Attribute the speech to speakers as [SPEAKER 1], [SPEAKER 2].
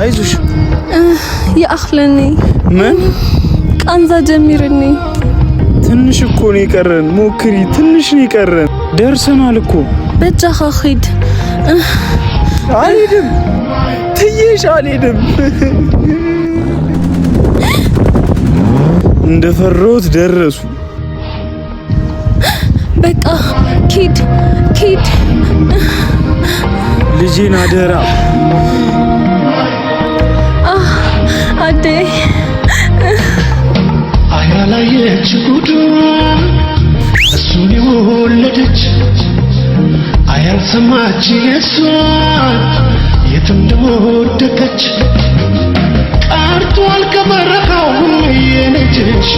[SPEAKER 1] አይዞሽ
[SPEAKER 2] ያአኽለኒ
[SPEAKER 1] ምን
[SPEAKER 2] ቃንዛ ጀሚርኒ
[SPEAKER 1] ትንሽ እኮ ነው የቀረን ሞክሪ ትንሽ ነው የቀረን ደርሰናል እኮ
[SPEAKER 2] በጃኻ ኺድ
[SPEAKER 1] አልሄድም ትይሽ አልሄድም እንደፈራሁት ደረሱ
[SPEAKER 2] በቃ ኪድ
[SPEAKER 1] ልጄን አደራ
[SPEAKER 2] አዴ
[SPEAKER 3] አያላየች ጉዱን እሱን የወለደች አያልሰማች የሷን የት እንደወደቀች ቀርቷል ከበረሃው የነጀሽ